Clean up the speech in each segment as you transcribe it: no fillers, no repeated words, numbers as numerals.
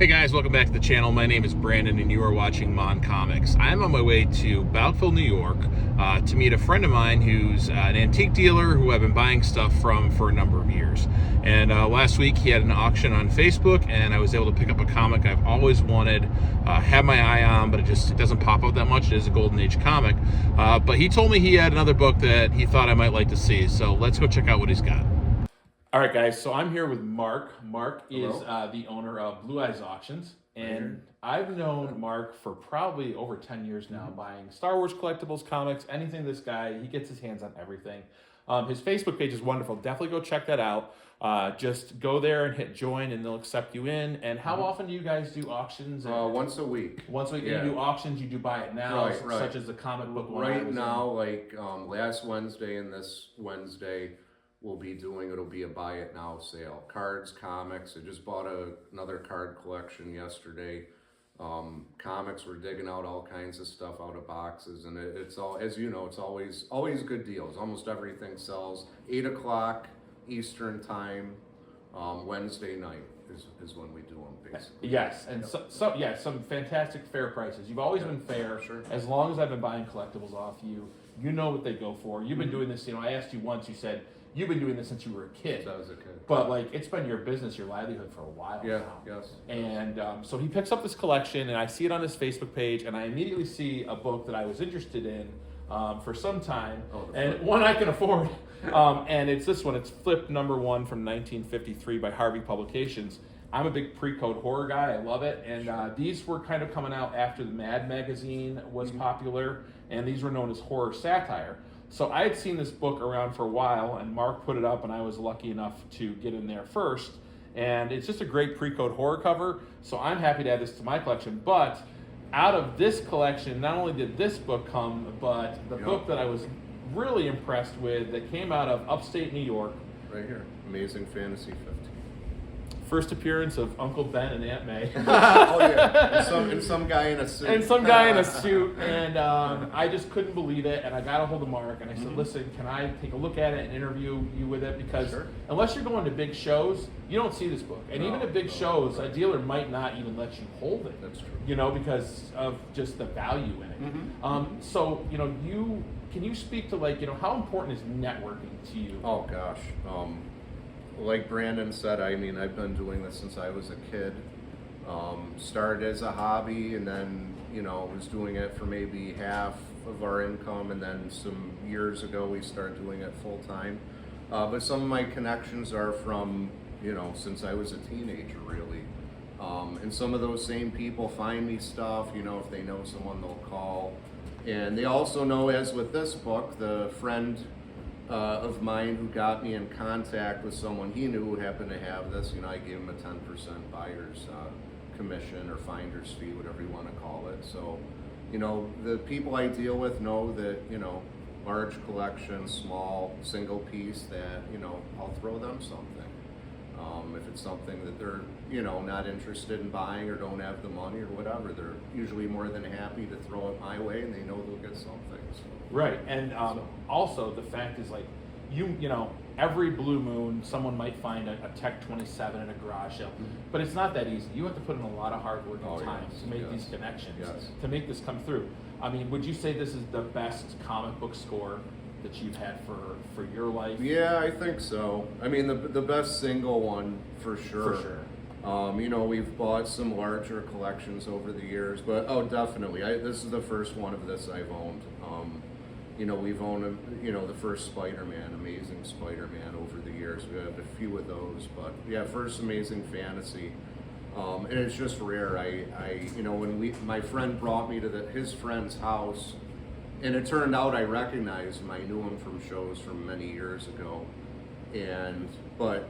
Hey guys, welcome back to the channel. My name is Brandon and you are watching M.O.N.Comics. I'm on my way to Bountiful, New York to meet a friend of mine who's an antique dealer who I've been buying stuff from for a number of years. And last week he had an auction on Facebook and I was able to pick up a comic I've always wanted, have my eye on, but it doesn't pop up that much. It is a Golden Age comic. But he told me he had another book that he thought I might like to see. So let's go check out what he's got. All right, guys, so I'm here with Mark. Mark is the owner of Blue Eyes Auctions, and I've known Mark for probably over 10 years now, buying Star Wars collectibles, comics, anything this guy, he gets his hands on everything. His Facebook page is wonderful. Definitely go check that out. Just go there and hit join, and they'll accept you in. And how often do you guys do auctions? Once a week. Once a week, you do auctions, you do buy it now, such as the comic book one. Right now, like last Wednesday and this Wednesday, we'll be doing, it'll be a buy it now sale. Cards, comics. I just bought another card collection yesterday. Comics, we're digging out all kinds of stuff out of boxes, and it's all, as you know, it's always good deals. Almost everything sells. 8 o'clock Eastern time, Wednesday night is when we do them, basically. Yes, and some fantastic fair prices. You've always been fair. Sure. As long as I've been buying collectibles off you, you know what they go for. You've been doing this, I asked you once, you said, you've been doing this since you were a kid. Since I was a kid. But like, it's been your business, your livelihood for a while now. Yes. And so he picks up this collection, and I see it on his Facebook page, and I immediately see a book that I was interested in for some time, and one I can afford. And it's this one. It's Flip #1 from 1953 by Harvey Publications. I'm a big pre-code horror guy. I love it. And these were kind of coming out after the Mad magazine was popular, and these were known as horror satire. So I had seen this book around for a while, and Mark put it up, and I was lucky enough to get in there first. And it's just a great pre-code horror cover, so I'm happy to add this to my collection. But out of this collection, not only did this book come, but the book that I was really impressed with that came out of upstate New York. Right here, Amazing Fantasy 15. First appearance of Uncle Ben and Aunt May. Oh yeah, and some guy in a suit. And I just couldn't believe it, and I got a hold of Mark, and I said, listen, can I take a look at it and interview you with it? Because unless you're going to big shows, you don't see this book. And even at big shows, a dealer might not even let you hold it. That's true. Because of just the value in it. So, can you speak to how important is networking to you? Oh gosh. Like Brandon said, I mean, I've been doing this since I was a kid. Started as a hobby, and then, was doing it for maybe half of our income, and then some years ago we started doing it full time. But some of my connections are from, since I was a teenager, really. And some of those same people find me stuff, if they know someone, they'll call. And they also know, as with this book, the friend of mine who got me in contact with someone he knew who happened to have this, I gave him a 10% buyer's commission or finder's fee, whatever you want to call it. So, the people I deal with know that, large collection, small, single piece, that, I'll throw them something. If it's something that they're, not interested in buying or don't have the money or whatever, they're usually more than happy to throw it my way, and they know they'll get something. So. Right, and also the fact is, every blue moon, someone might find a Tech 27 in a garage sale, but it's not that easy. You have to put in a lot of hard work and time to make these connections, to make this come through. I mean, would you say this is the best comic book score that you've had for your life? Yeah, I think so. I mean, the best single one, for sure. For sure. We've bought some larger collections over the years, but definitely. This is the first one of this I've owned. We've owned, the first Spider-Man, Amazing Spider-Man over the years. We have a few of those, but yeah, first Amazing Fantasy. And it's just rare. When my friend brought me to his friend's house, and it turned out I recognized him. I knew him from shows from many years ago. But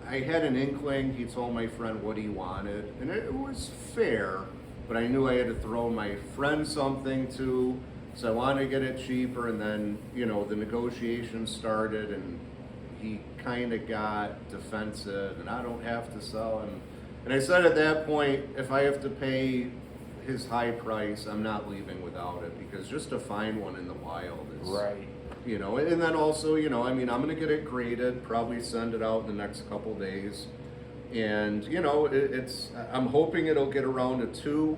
I had an inkling. He told my friend what he wanted, and it was fair, but I knew I had to throw my friend something too, so I wanted to get it cheaper, and then, the negotiations started, and he kind of got defensive, and I don't have to sell, and I said at that point, if I have to pay his high price, I'm not leaving without it, because just to find one in the wild is... Right. And then also, I'm going to get it graded, probably send it out in the next couple days. And you know, I'm hoping it'll get around to 2.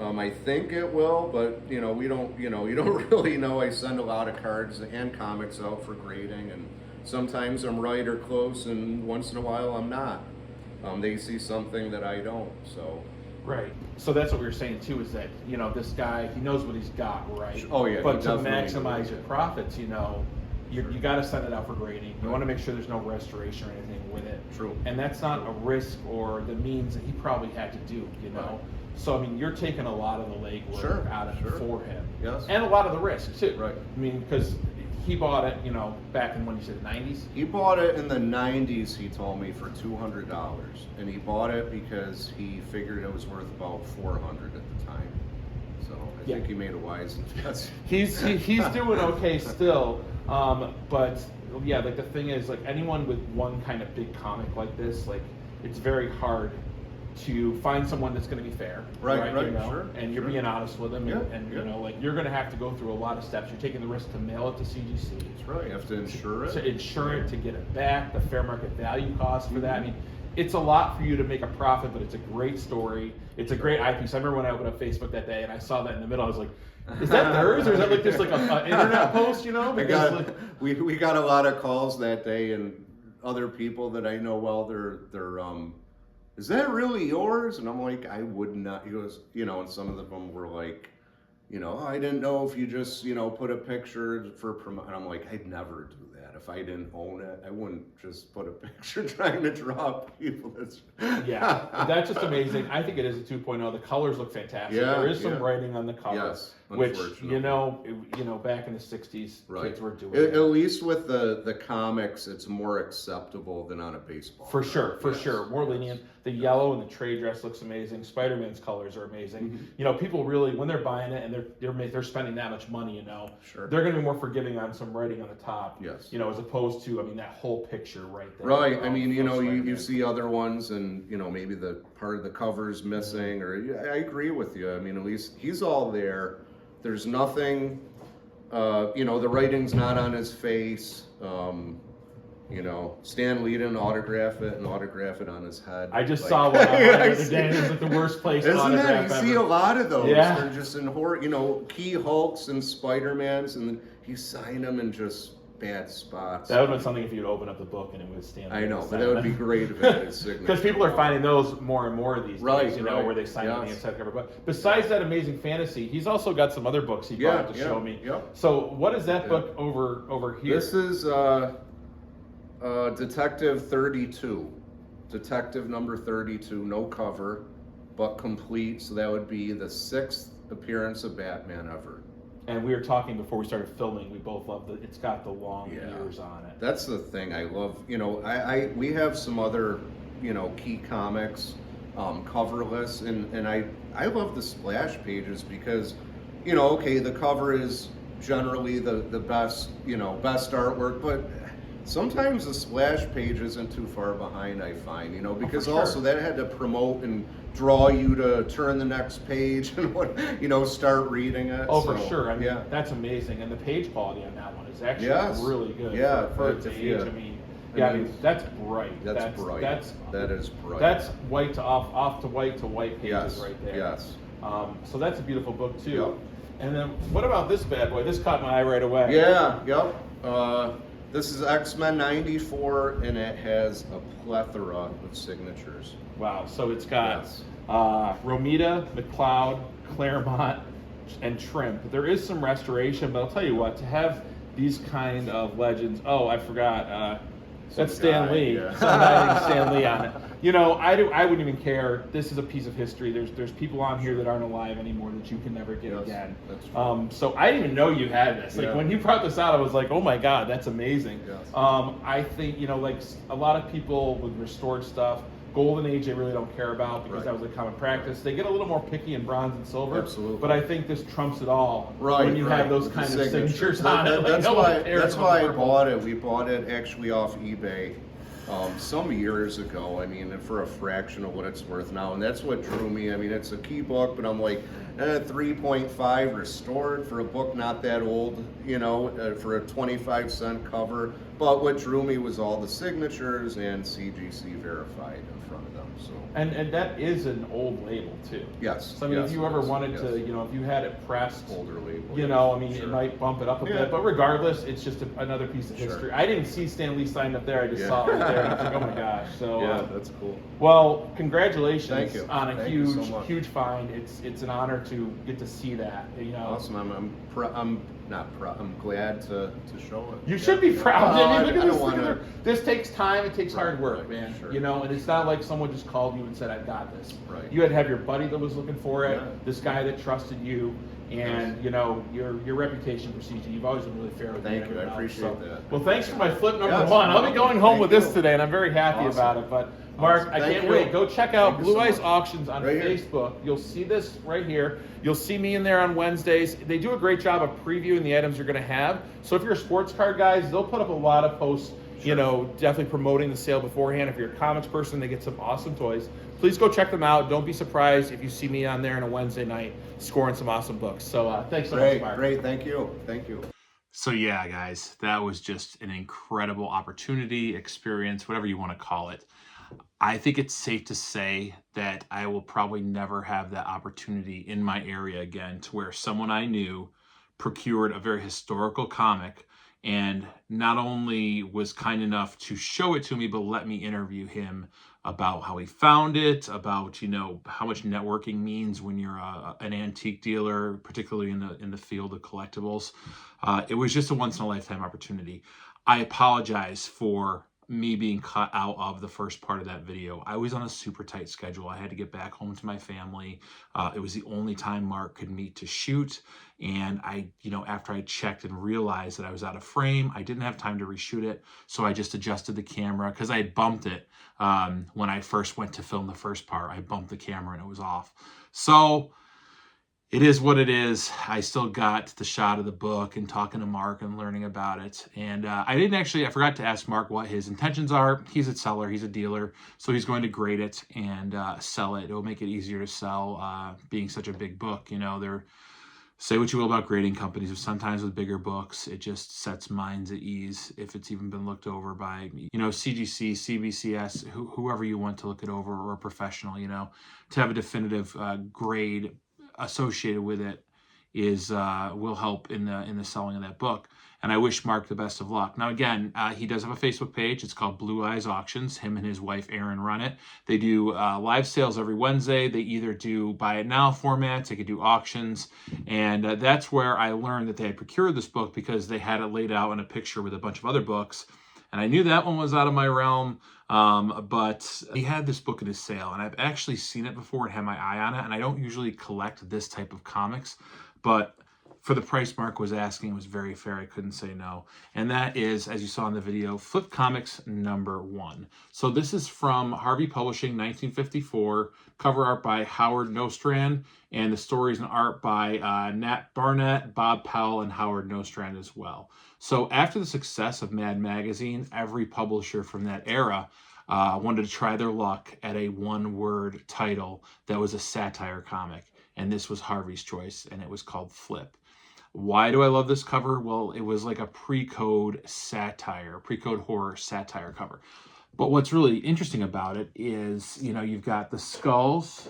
I think it will, but you know, you don't really know. I send a lot of cards and comics out for grading, and sometimes I'm right or close, and once in a while I'm not. They see something that I don't, so. Right. So that's what we were saying too, is that, you know, this guy, he knows what he's got, right? Oh yeah. But to maximize your profits, you know, you got to send it out for grading. You want to make sure there's no restoration or anything with it. True. And that's not a risk or the means that he probably had to do, you know. Right. So I mean, you're taking a lot of the legwork out of it for him. Yes. And a lot of the risk too. Right. I mean, because he bought it, you know, back in when you said 90s. He bought it in the 90s, he told me, for $200. And he bought it because he figured it was worth about $400 at the time. So I think he made a wise investment. He's doing okay still. But yeah, like the thing is, like anyone with one kind of big comic like this, like it's very hard to find someone that's going to be fair, right, you know? sure, and you're being honest with them, and yeah. You know, like you're going to have to go through a lot of steps. You're taking the risk to mail it to CGC. That's right. You have to insure it. To insure it, to get it back, the fair market value cost for that. I mean, it's a lot for you to make a profit, but it's a great story. It's a great eyepiece. I remember when I opened up Facebook that day and I saw that in the middle. I was like, is that theirs, or is that like just like an internet post? You know, because we got a lot of calls that day, and other people that I know well, they're is that really yours? And I'm like, I would not. He goes, you know, and some of them were like, you know, I didn't know if you just, you know, put a picture for promote. And I'm like, I'd never do that. If I didn't own it, I wouldn't just put a picture trying to draw people. Yeah, that's just amazing. I think it is a 2.0. The colors look fantastic. Yeah, there is some writing on the cover, yes, which you know, back in the 60s, kids were doing. At least with the comics, it's more acceptable than on a baseball. For sure, more lenient. The yellow and the trade dress looks amazing. Spider-Man's colors are amazing. You know, people really, when they're buying it and they're spending that much money, you know, they're going to be more forgiving on some writing on the top. Yes. You know, as opposed to, I mean, that whole picture right there. Right. I mean, you know, you see other ones, and you know, maybe the part of the cover's missing, or I agree with you. I mean, at least he's all there. There's nothing. You know, the writing's not on his face. You know, Stan Lee didn't autograph it on his head. I just saw one the other day. It was like the worst place to autograph ever. Isn't it? You see a lot of those. Yeah. They're just in horror. You know, Key Hulks and Spider-Mans, and he signed them in just bad spots. That would have been something if you'd open up the book and it was Stan Lee. I know, but that would be great if it had his signature. Because people are finding those more and more these days, you know, where they sign on the inside cover. But besides that Amazing Fantasy, he's also got some other books he brought to show me. So what is that book over here? This is Detective 32. Detective number 32, no cover, but complete. So that would be the 6th appearance of Batman ever. And we were talking before we started filming. We both love that it's got the long ears on it. That's the thing I love. You know, we have some other, you know, key comics coverless, and I love the splash pages because, you know, okay, the cover is generally the best, you know, best artwork, but sometimes the splash page isn't too far behind, I find, you know, because also that had to promote and draw you to turn the next page and you know, start reading it. Oh, for sure. I mean, that's amazing, and the page quality on that one is actually really good. Yeah, for its age. I mean, I mean, that's bright. That's bright. That is bright. That's white to off to white pages right there. Yes. So that's a beautiful book too. Yep. And then what about this bad boy? This caught my eye right away. Yeah. Yep. This is X-Men 94, and it has a plethora of signatures. Wow, so it's got Romita, McLeod, Claremont, and Trimp. There is some restoration, but I'll tell you what, to have these kind of legends, I forgot, that's Stan Lee. Some guy named Stan Lee on it. You know, I wouldn't even care. This is a piece of history. There's people on here that aren't alive anymore that you can never get again. That's so I didn't even know you had this. Like when you brought this out, I was like, oh my God, that's amazing. Yes. I think, you know, like a lot of people with restored stuff, Golden Age they really don't care about because that was a common practice. They get a little more picky in bronze and silver. Absolutely. But I think this trumps it all when you have those kind of signatures on it. That's why I bought it. We bought it actually off eBay some years ago. I mean, for a fraction of what it's worth now, and that's what drew me. I mean, it's a key book, but I'm like 3.5 restored for a book not that old, you know, for a 25-cent cover. But what drew me was all the signatures and CGC verified in front of them. So. And that is an old label too. Yes. So I mean, yes, if you ever yes, wanted yes. to, you know, if you had it pressed, Older label. you know, I mean, sure. it might bump it up a Yeah. bit. But regardless, it's just another piece of Sure. history. I didn't see Stan Lee signed up there. I just Yeah. saw it right there. And I was like, oh my gosh. So Yeah, that's cool. well, congratulations Thank you. on a Thank you huge, so much. huge find. It's an honor to get to see that. You know, Awesome. I'm glad to show it. you Yeah. should be proud. I mean, look at I this. don't Look at wanna- this takes time. It takes hard Right, work, right, man. sure. You know, and it's not like someone just called you and said, "I've got this." Right. You had to have your buddy that was looking for it. Yeah. This guy that trusted you, and Yes. you know your reputation precedes you. You've always been really fair with me. Thank and you. I everything else. appreciate that. Well, thanks for my flip number Yes, one. I'll be no, going home thank with this you. today, and I'm very happy Awesome. about it. But Mark, Awesome. I Thank can't you. wait. Go check out Thank you Blue so Eyes much. Auctions on Right here. Facebook. You'll see this right here. You'll see me in there on Wednesdays. They do a great job of previewing the items you're going to have. So if you're a sports card guys, they'll put up a lot of posts, you know, definitely promoting the sale beforehand. If you're a comics person, they get some awesome toys. Please go check them out. Don't be surprised if you see me on there on a Wednesday night scoring some awesome books. So thanks so much, Mark. Great. Thank you. Thank you. So yeah, guys, that was just an incredible opportunity, experience, whatever you want to call it. I think it's safe to say that I will probably never have that opportunity in my area again, to where someone I knew procured a very historical comic and not only was kind enough to show it to me, but let me interview him about how he found it, about, you know, how much networking means when you're an antique dealer, particularly in the field of collectibles. It was just a once in a lifetime opportunity. I apologize for me being cut out of the first part of that video. I was on a super tight schedule. I had to get back home to my family. It was the only time Mark could meet to shoot. And I, you know, after I checked and realized that I was out of frame, I didn't have time to reshoot it. So I just adjusted the camera because I had bumped it when I first went to film the first part. I bumped the camera and it was off. So it is what it is. I still got the shot of the book and talking to Mark and learning about it. And I forgot to ask Mark what his intentions are. He's a seller, he's a dealer, so he's going to grade it and sell it. It'll make it easier to sell, being such a big book. You know, say what you will about grading companies, but sometimes with bigger books, it just sets minds at ease if it's even been looked over by, you know, CGC, CBCS, whoever you want to look it over, or a professional, you know, to have a definitive grade associated with it will help in the selling of that book. And I wish Mark the best of luck. Now again, he does have a Facebook page. It's called Blue Eyes Auctions. Him and his wife Erin run it. They do live sales every Wednesday. They either do buy it now formats, they could do auctions, and that's where I learned that they had procured this book, because they had it laid out in a picture with a bunch of other books. And I knew that one was out of my realm, but he had this book in his sale, and I've actually seen it before and had my eye on it, and I don't usually collect this type of comics, but for the price Mark was asking, it was very fair. I couldn't say no. And that is, as you saw in the video, Flip Comics #1. So this is from Harvey Publishing, 1954, cover art by Howard Nostrand, and the stories and art by Nat Barnett, Bob Powell, and Howard Nostrand as well. So after the success of Mad Magazine, every publisher from that era wanted to try their luck at a one-word title that was a satire comic. And this was Harvey's choice, and it was called Flip. Why do I love this cover? Well, it was like a pre-code horror satire cover. But what's really interesting about it is, you know, you've got the skulls,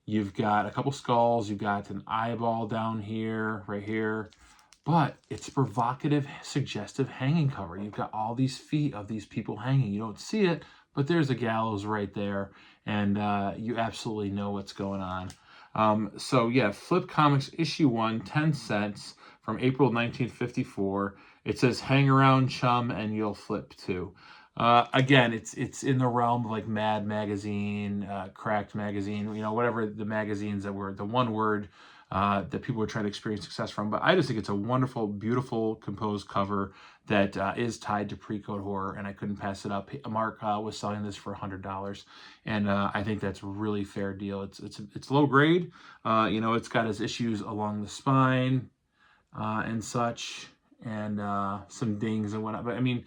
you've got a couple skulls, you've got an eyeball down here, right here, but it's a provocative, suggestive hanging cover. You've got all these feet of these people hanging. You don't see it, but there's a gallows right there, and you absolutely know what's going on. So yeah, Flip Comics #1, 10 cents, from April 1954. It says, "Hang around, chum, and you'll flip too." Again, it's in the realm of like Mad Magazine, Cracked Magazine, you know, whatever the magazines that were the one word that people were trying to experience success from. But I just think it's a wonderful, beautiful, composed cover that is tied to pre-code horror, and I couldn't pass it up. Mark was selling this for $100, and I think that's a really fair deal. It's low grade. You know, it's got his issues along the spine and such, and some dings and whatnot. But I mean,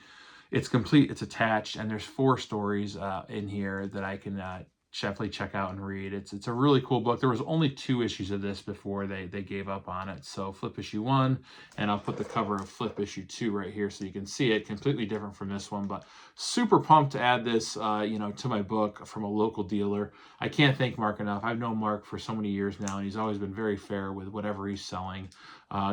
it's complete. It's attached, and there's 4 stories in here that I can definitely check out and read. It's a really cool book. There was only 2 issues of this before they gave up on it. So flip issue 1, and I'll put the cover of flip issue 2 right here so you can see it. Completely different from this one, but super pumped to add this, you know, to my book from a local dealer. I can't thank Mark enough. I've known Mark for so many years now, and he's always been very fair with whatever he's selling,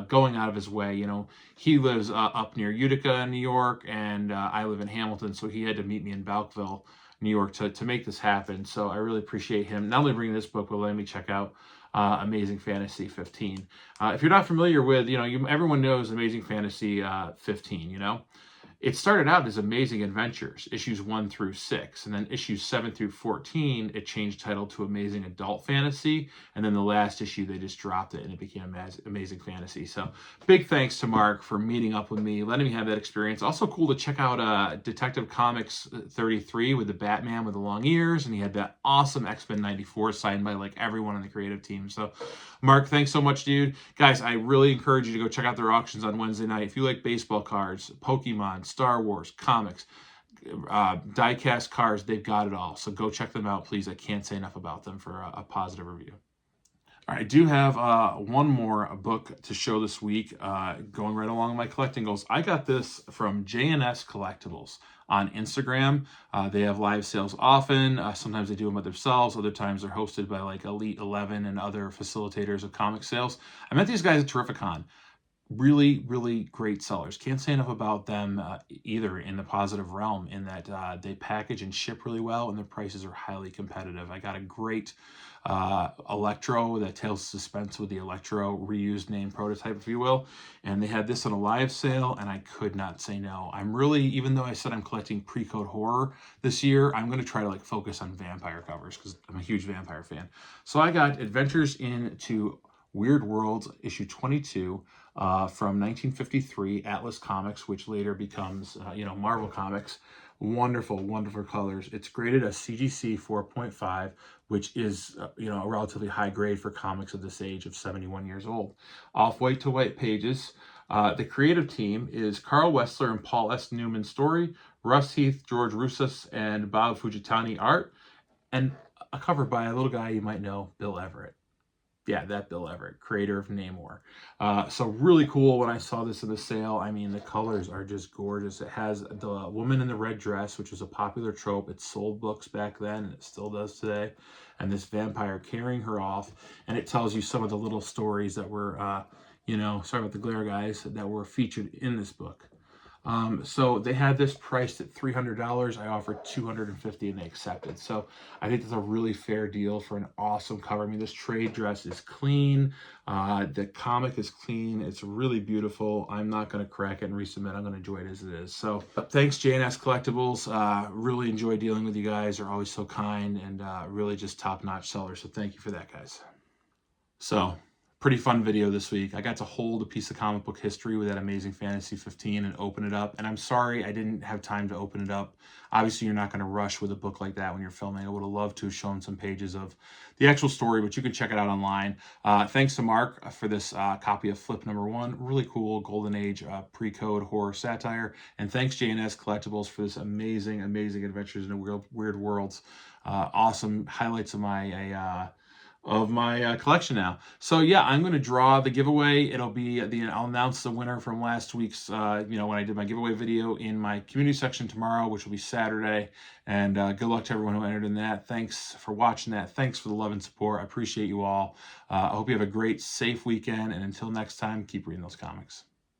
going out of his way. You know, he lives up near Utica in New York, and I live in Hamilton, so he had to meet me in Balkville, New York to make this happen. So I really appreciate him not only bringing this book, but letting me check out Amazing Fantasy 15. If you're not familiar with, you know, everyone knows Amazing Fantasy 15, you know. It started out as Amazing Adventures, issues 1 through 6, and then issues 7 through 14, it changed title to Amazing Adult Fantasy, and then the last issue, they just dropped it, and it became Amazing Fantasy. So big thanks to Mark for meeting up with me, letting me have that experience. Also cool to check out Detective Comics 33 with the Batman with the long ears, and he had that awesome X-Men 94 signed by like everyone on the creative team. So Mark, thanks so much, dude. Guys, I really encourage you to go check out their auctions on Wednesday night. If you like baseball cards, Pokemon, Star Wars, comics, die-cast cards, they've got it all. So go check them out, please. I can't say enough about them for a positive review. All right, I do have one more book to show this week, going right along my collecting goals. I got this from JNS Collectibles on Instagram. They have live sales often. Sometimes they do them by themselves. Other times they're hosted by like Elite 11 and other facilitators of comic sales. I met these guys at Terrificon. Really, really great sellers. Can't say enough about them either in the positive realm, in that they package and ship really well, and their prices are highly competitive. I got a great Electro, that Tales of Suspense with the Electro reused name prototype, if you will, and they had this on a live sale, and I could not say no. I'm really, even though I said I'm collecting pre-code horror this year, I'm going to try to like focus on vampire covers because I'm a huge vampire fan. So I got Adventures into Weird Worlds issue 22 from 1953, Atlas Comics, which later becomes, you know, Marvel Comics. Wonderful, wonderful colors. It's graded a CGC 4.5, which is, you know, a relatively high grade for comics of this age of 71 years old. Off-white to white pages. The creative team is Carl Wessler and Paul S. Newman story, Russ Heath, George Russos, and Bob Fujitani art, and a cover by a little guy you might know, Bill Everett. Yeah, that Bill Everett, creator of Namor. So really cool when I saw this in the sale. I mean, the colors are just gorgeous. It has the woman in the red dress, which was a popular trope. It sold books back then, and it still does today. And this vampire carrying her off. And it tells you some of the little stories that were, you know, sorry about the glare, guys, that were featured in this book. So they had this priced at $300. I offered $250 and they accepted. So I think that's a really fair deal for an awesome cover. I mean, this trade dress is clean. The comic is clean. It's really beautiful. I'm not going to crack it and resubmit. I'm going to enjoy it as it is. So thanks, JNS Collectibles. Really enjoy dealing with you guys. You're always so kind and really just top-notch sellers. So thank you for that, guys. So pretty fun video this week. I got to hold a piece of comic book history with that Amazing Fantasy 15 and open it up. And I'm sorry I didn't have time to open it up. Obviously, you're not going to rush with a book like that when you're filming. I would have loved to have shown some pages of the actual story, but you can check it out online. Thanks to Mark for this copy of Flip #1. Really cool Golden Age pre-code horror satire. And thanks, JNS Collectibles, for this amazing, amazing Adventures in Weird Worlds. Awesome highlights of my collection now. So yeah, I'm going to draw the giveaway. It'll be I'll announce the winner from last week's, you know, when I did my giveaway video in my community section tomorrow, which will be Saturday. And good luck to everyone who entered in that. Thanks for watching that. Thanks for the love and support. I appreciate you all. I hope you have a great, safe weekend. And until next time, keep reading those comics.